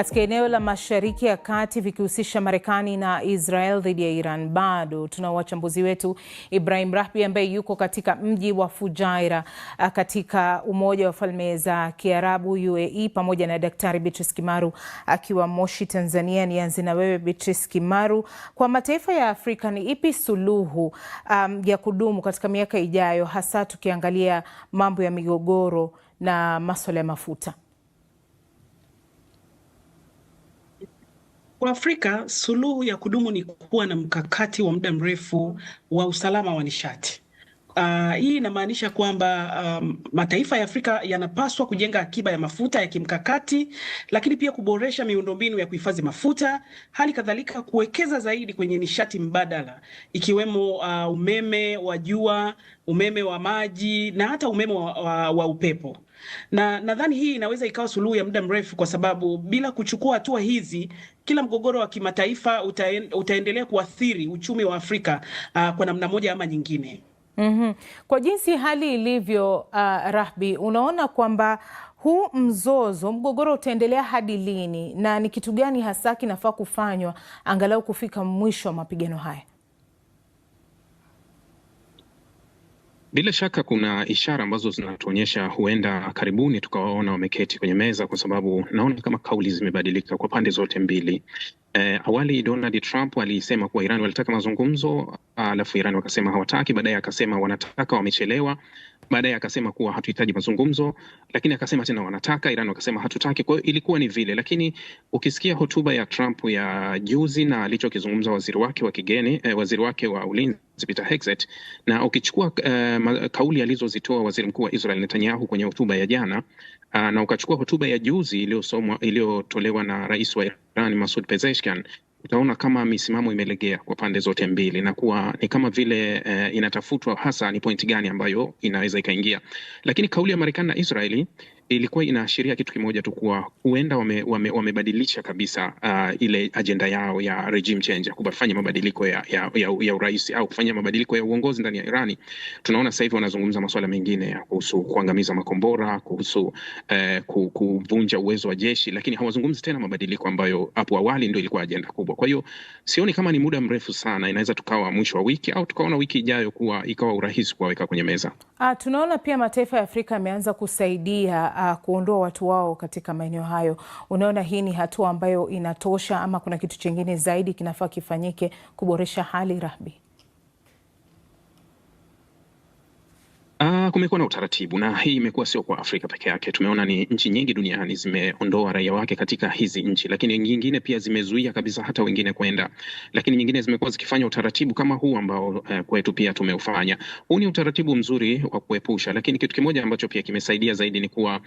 katika eneo la Mashariki ya Kati vikihusisha Marekani na Israel dhidi ya Iran. Bado tuna wachambuzi wetu Ibrahim Rahbi ambaye yuko katika mji wa Fujairah katika Umoja wa Falme za Kiarabu UAE, pamoja na Daktari Beatrice Kimaru akiwa Moshi, Tanzania. Nianze na wewe Beatrice Kimaru, kwa mataifa ya Afrika ni ipi suluhu ya kudumu katika miaka ijayo, hasa tukiangalia mambo ya migogoro na masuala ya mafuta? Kwa Afrika, suluhu ya kudumu ni kuwa na mkakati wa muda mrefu wa usalama wa nishati. Hii inamaanisha kwamba mataifa ya Afrika yanapaswa kujenga akiba ya mafuta ya kimkakati, lakini pia kuboresha miundombinu ya kuhifadhi mafuta, hali kadhalika kuwekeza zaidi kwenye nishati mbadala, ikiwemo umeme wa jua, umeme wa maji na hata umeme wa upepo. Na nadhani hii inaweza ikawa suluhu ya muda mrefu, kwa sababu bila kuchukua hatua hizi, kila mgogoro wa kimataifa utaendelea kuathiri uchumi wa Afrika kwa namna moja ama nyingine. Kwa jinsi hali ilivyo, Rahbi, unaona kwamba huu mgogoro utaendelea hadi lini, na ni kitu gani hasa kinafaa kufanywa angalau kufika mwisho wa mapigano haya? Bila shaka kuna ishara ambazo zinatuonyesha huenda karibuni tukawaona wameketi kwenye meza, kwa sababu naona kama kauli zimebadilika kwa pande zote mbili. Awali Donald Trump alisema kuwa Iran walitaka mazungumzo, alafu Iran wakasema hawataki, baadaye akasema wanataka, wamechelewa, baadaye akasema kuwa hatuhitaji mazungumzo, lakini akasema tena wanataka, Iran wakasema hatutaki. Kwa hiyo ilikuwa ni vile, lakini ukisikia hotuba ya Trump ya juzi na alichokizungumza waziri wake wa kigeni, waziri wake wa ulinzi Peter Hegseth, na ukichukua kauli alizozitoa waziri mkuu wa Israel Netanyahu kwenye hotuba ya jana, na ukachukua hotuba ya juzi iliyotolewa na rais wa Iran Masoud Pezeshkian, utaona kama misimamo imelegea kwa pande zote mbili, na kuwa ni kama vile inatafutwa hasa ni pointi gani ambayo inaweza ikaingia. Lakini kauli ya Marekani na Israeli ilikuwa inaashiria kitu kimoja tu, kuwa huenda wamebadilisha kabisa ile ajenda yao ya regime change, kufanya mabadiliko ya urais au kufanya mabadiliko ya uongozi ndani ya Irani. Tunaona sasa hivi wanazungumza masuala mengine kuhusu kuangamiza makombora, kuhusu kuvunja uwezo wa jeshi, lakini hawazungumzi tena mabadiliko ambayo hapo awali ndio ilikuwa ajenda kubwa. Kwa hiyo sioni kama ni muda mrefu sana, inaweza tukawa mwisho wa wiki au tukaona wiki ijayo kuwa ikawa urahisi kuwaweka kwenye meza. Tunaona pia mataifa ya Afrika yameanza kusaidia kuondoa watu wao katika maeneo hayo. Unaona hii ni hatua ambayo inatosha, ama kuna kitu kingine zaidi kinafaa kifanyike kuboresha hali, Rahbi? Kumekuwa na utaratibu, na hii imekuwa sio kwa Afrika peke yake. Tumeona ni nchi nyingi duniani zimeondoa raia wake katika hizi nchi, lakini nyingine pia zimezuia kabisa hata wengine kwenda, lakini nyingine zimekuwa zikifanya utaratibu kama huu ambao kwetu pia tumeufanya. Huu ni utaratibu mzuri wa kuepusha, lakini kitu kimoja ambacho pia kimesaidia zaidi ni kuwa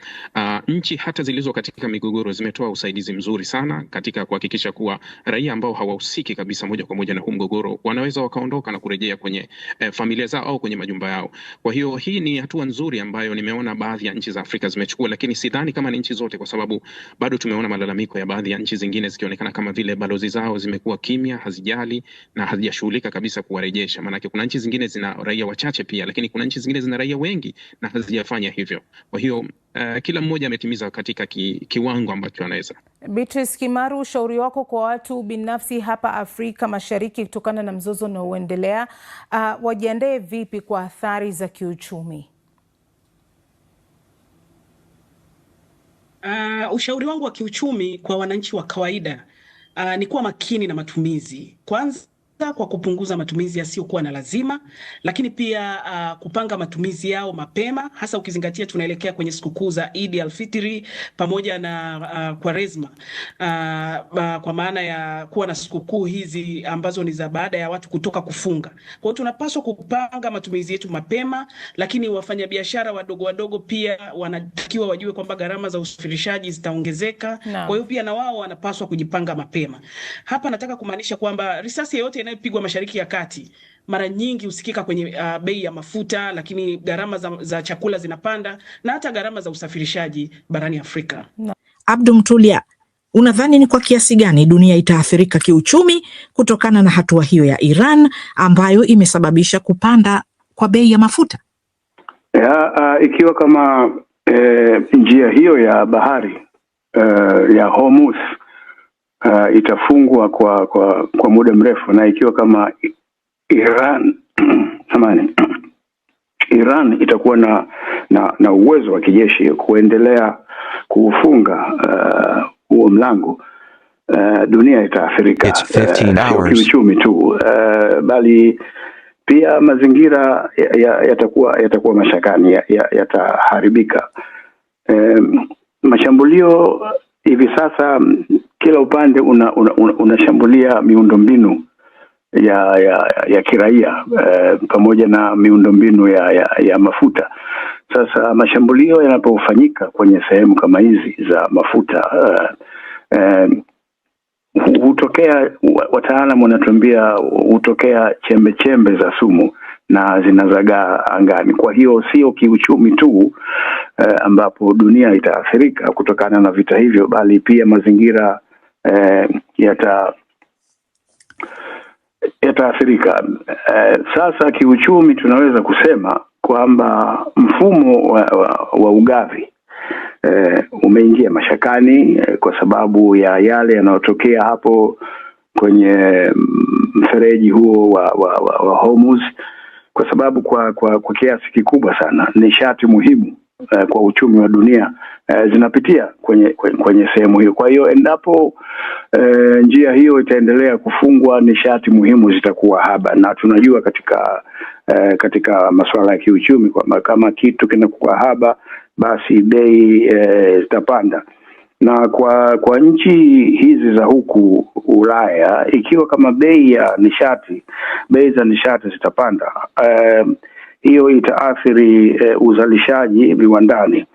nchi hata zilizo katika migogoro zimetoa usaidizi mzuri sana katika kuhakikisha kuwa raia ambao hawahusiki kabisa moja kwa moja na huu mgogoro wanaweza wakaondoka na kurejea kwenye familia zao au kwenye majumba yao. Kwa hiyo hii ni hatua nzuri ambayo nimeona baadhi ya nchi za Afrika zimechukua, lakini sidhani kama ni nchi zote, kwa sababu bado tumeona malalamiko ya baadhi ya nchi zingine zikionekana kama vile balozi zao zimekuwa kimya, hazijali na hazijashughulika kabisa kuwarejesha. Maanake kuna nchi zingine zina raia wachache pia, lakini kuna nchi zingine zina raia wengi na hazijafanya hivyo. Kwa hiyo kila mmoja ametimiza katika kiwango ambacho anaweza. Beatrice Kimaru, ushauri wako kwa watu binafsi hapa Afrika Mashariki kutokana na mzozo unaoendelea, wajiandae vipi kwa athari za kiuchumi? Ushauri wangu wa kiuchumi kwa wananchi wa kawaida ni kuwa makini na matumizi. Kwanza kwa kupunguza matumizi yasiyokuwa na lazima, lakini pia kupanga matumizi yao mapema, hasa ukizingatia tunaelekea kwenye sikukuu za Eid al-Fitr pamoja na Kwaresma, kwa maana ya kuwa na sikukuu hizi ambazo ni za baada ya watu kutoka kufunga. Kwa hiyo tunapaswa kupanga matumizi yetu mapema, lakini wafanyabiashara wadogo pia wanatakiwa wajue kwamba gharama za usafirishaji zitaongezeka. Kwa hiyo pia na wao wanapaswa kujipanga mapema. Hapa nataka kumaanisha kwamba risasi yote inayopigwa Mashariki ya Kati mara nyingi husikika kwenye bei ya mafuta, lakini gharama za chakula zinapanda na hata gharama za usafirishaji barani Afrika. Abdu Mtulia, unadhani ni kwa kiasi gani dunia itaathirika kiuchumi kutokana na hatua hiyo ya Iran ambayo imesababisha kupanda kwa bei ya mafuta? Ikiwa kama njia hiyo ya bahari ya Hormuz itafungwa kwa muda mrefu, na ikiwa kama Iran itakuwa na uwezo wa kijeshi kuendelea kuufunga huo mlango, dunia itaathirika, sio kiuchumi tu, bali pia mazingira yatakuwa mashakani, yataharibika. Mashambulio hivi sasa, kila upande unashambulia miundombinu ya kiraia, pamoja na miundombinu ya mafuta. Sasa mashambulio yanapofanyika kwenye sehemu kama hizi za mafuta, hutokea, wataalamu wanatuambia hutokea chembe za sumu na zinazagaa angani. Kwa hiyo sio kiuchumi tu ambapo dunia itaathirika kutokana na vita hivyo, bali pia mazingira yataathirika. Sasa kiuchumi tunaweza kusema kwamba mfumo wa ugavi umeingia mashakani kwa sababu ya yale yanayotokea hapo kwenye mfereji huo wa Hormuz, kwa sababu kwa kiasi kikubwa sana nishati muhimu kwa uchumi wa dunia zinapitia kwenye sehemu hiyo. Kwa hiyo endapo njia hiyo itaendelea kufungwa, nishati muhimu zitakuwa haba, na tunajua katika masuala ya kiuchumi kwamba kama kitu kinakuwa haba, basi bei zitapanda. Na kwa nchi hizi za huku Ulaya, ikiwa kama bei za nishati zitapanda, hiyo itaathiri uzalishaji viwandani.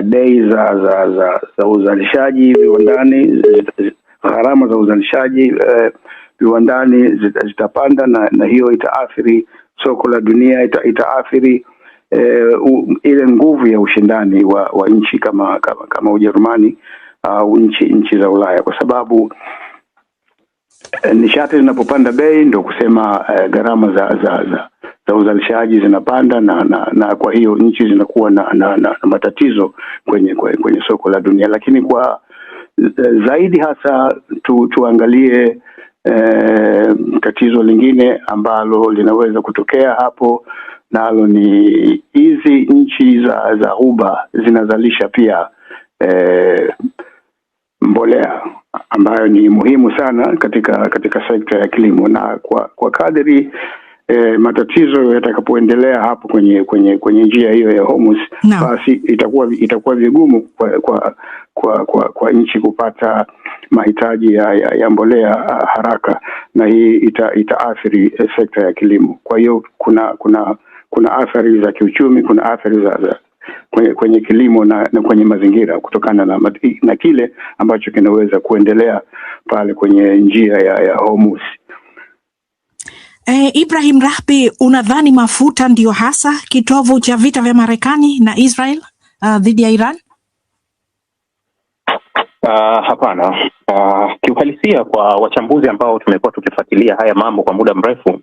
Bei za uzalishaji viwandani, gharama za uzalishaji viwandani zitapanda, na hiyo itaathiri soko la dunia, itaathiri ile nguvu ya ushindani wa nchi kama Ujerumani au nchi za Ulaya, kwa sababu nishati zinapopanda bei ndio kusema gharama za uzalishaji zinapanda, na kwa hiyo nchi zinakuwa na matatizo kwenye soko la dunia. Lakini kwa zaidi hasa tuangalie tatizo lingine ambalo linaweza kutokea hapo, nalo ni hizi nchi za Ghuba zinazalisha pia mbolea ambayo ni muhimu sana katika sekta ya kilimo, na kwa kadri matatizo yatakapoendelea hapo kwenye njia hiyo ya Hormuz, basi itakuwa vigumu kwa nchi kupata mahitaji ya mbolea haraka, na hii itaathiri sekta ya kilimo. Kwa hiyo kuna athari za kiuchumi, kuna athari za kwenye kilimo na kwenye mazingira kutokana na kile ambacho kinaweza kuendelea pale kwenye njia ya Hormuz. Ibrahim Rahbi, unadhani mafuta ndio hasa kitovu cha vita vya Marekani na Israel dhidi ya Iran? Hapana. Kiuhalisia, kwa wachambuzi ambao tumekuwa tukifuatilia haya mambo kwa muda mrefu,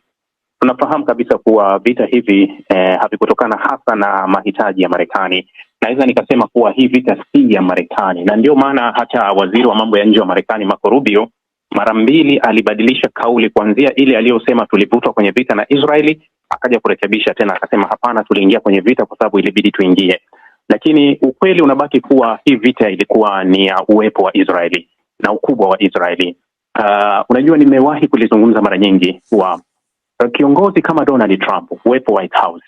tunafahamu kabisa kuwa vita hivi havikutokana hasa na mahitaji ya Marekani. Naweza nikasema kuwa hii vita si ya Marekani, na ndio maana hata waziri wa mambo ya nje wa Marekani Marco Rubio mara mbili alibadilisha kauli, kuanzia ile aliyosema tulivutwa kwenye vita na Israeli, akaja kurekebisha tena akasema hapana, tuliingia kwenye vita kwa sababu ilibidi tuingie. Lakini ukweli unabaki kuwa hii vita ilikuwa ni ya uwepo wa Israeli na ukubwa wa Israeli. Unajua, nimewahi kulizungumza mara nyingi kuwa kiongozi kama Donald Trump, uwepo White House,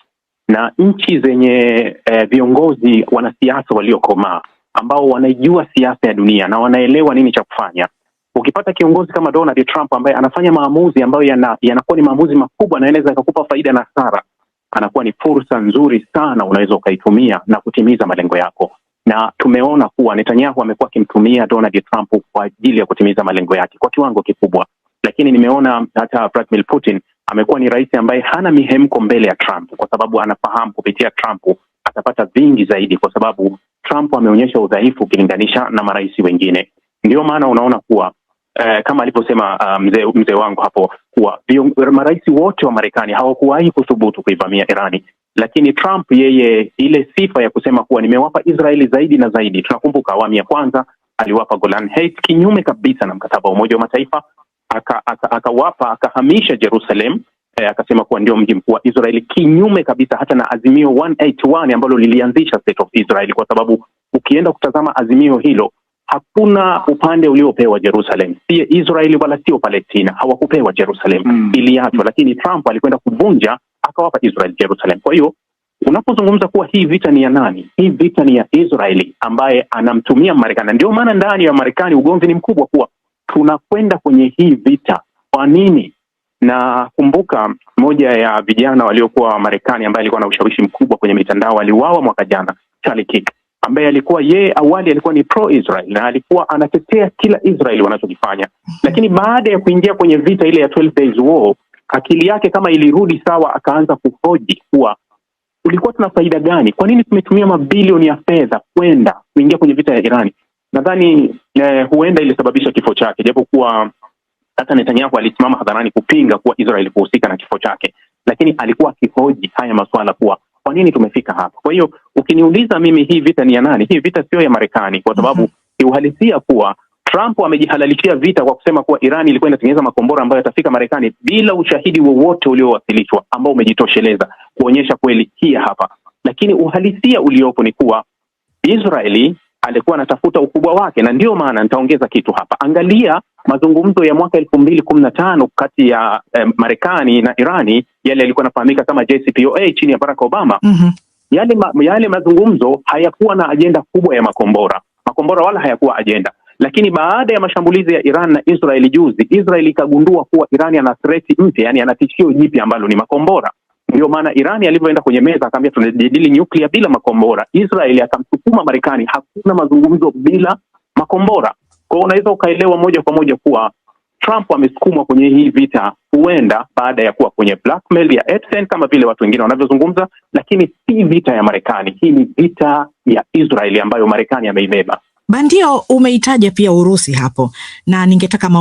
na nchi zenye viongozi wanasiasa waliokomaa ambao wanaijua siasa ya dunia na wanaelewa nini cha kufanya. Ukipata kiongozi kama Donald Trump ambaye anafanya maamuzi ambayo yanakuwa ni maamuzi makubwa na yanaweza kukupa faida na hasara, anakuwa ni fursa nzuri sana unaweza ukaitumia na kutimiza malengo yako. Na tumeona kuwa Netanyahu amekuwa akimtumia Donald Trump kwa ajili ya kutimiza malengo yake kwa kiwango kikubwa. Lakini nimeona hata Vladimir Putin amekuwa ni rais ambaye hana mihemko mbele ya Trump, kwa sababu anafahamu kupitia Trump atapata vingi zaidi, kwa sababu Trump ameonyesha udhaifu ukilinganisha na marais wengine. Ndio maana unaona kuwa kama alivyosema mzee wangu hapo kuwa marais wote wa Marekani hawakuwahi kuthubutu kuivamia Irani, lakini Trump yeye ile sifa ya kusema kuwa nimewapa Israeli zaidi na zaidi. Tunakumbuka awamu ya kwanza aliwapa Golan Heights kinyume kabisa na mkataba wa Umoja wa Mataifa, akahamisha Jerusalem, akasema kuwa ndio mji mkuu wa Israeli kinyume kabisa hata na azimio 181 ambalo lilianzisha State of Israel, kwa sababu ukienda kutazama azimio hilo hakuna upande uliopewa Jerusalem, si Israeli wala sio Palestina, hawakupewa Jerusalem, iliachwa. Lakini Trump alikwenda kuvunja, akawapa Israel Jerusalem. Kwa hiyo unapozungumza kuwa hii vita ni ya nani, hii vita ni ya Israeli ambaye anamtumia Marekani. Ndio maana ndani ya Marekani ugomvi ni mkubwa kuwa tunakwenda kwenye hii vita kwa nini? Na kumbuka moja ya vijana waliokuwa Marekani ambaye alikuwa na ushawishi mkubwa kwenye mitandao aliuawa mwaka jana, Charlie Kirk, ambaye awali alikuwa ni pro-Israel na alikuwa anatetea kila Israel wanachokifanya. Lakini baada ya kuingia kwenye vita ile ya 12 days war, akili yake kama ilirudi sawa, akaanza kuhoji kuwa ulikuwa tuna faida gani? Kwa nini tumetumia mabilioni ya fedha kwenda kuingia kwenye vita ya Irani? Nadhani huenda ilisababisha kifo chake, japokuwa hata Netanyahu alisimama hadharani kupinga kuwa Israel kuhusika na kifo chake, lakini alikuwa akihoji haya masuala kuwa kwa nini tumefika hapa. Kwa hiyo ukiniuliza mimi hii vita ni ya nani? Hii vita sio ya Marekani, kwa sababu kiuhalisia kuwa Trump amejihalalishia vita kwa kusema kuwa Irani ilikuwa inatengeneza makombora ambayo yatafika Marekani bila ushahidi wowote uliowasilishwa ambao umejitosheleza kuonyesha kweli hii hapa. Lakini uhalisia uliopo ni kuwa Israeli alikuwa anatafuta ukubwa wake, na ndio maana nitaongeza kitu hapa. Angalia mazungumzo ya mwaka 2015 kati ya Marekani na Irani, yale yalikuwa yanafahamika kama JCPOA chini ya Barack Obama. Yale mazungumzo hayakuwa na ajenda kubwa ya makombora wala hayakuwa ajenda. Lakini baada ya mashambulizi ya Iran na Israeli juzi, Israeli ikagundua kuwa Irani ana threat mpya, yani ana tishio jipya ambalo ni makombora. Ndio maana Irani alivyoenda kwenye meza akamwambia tunajadili nyuklia bila makombora. Israeli akamsukuma Marekani, hakuna mazungumzo bila makombora. Kwa hiyo unaweza ukaelewa moja kwa moja kuwa Trump amesukumwa kwenye hii vita, huenda baada ya kuwa kwenye blackmail ya Epstein kama vile watu wengine wanavyozungumza, lakini si vita ya Marekani. Hii ni vita ya Israeli ambayo Marekani ameibeba. Bandio, umeitaja pia Urusi hapo, na ningetaka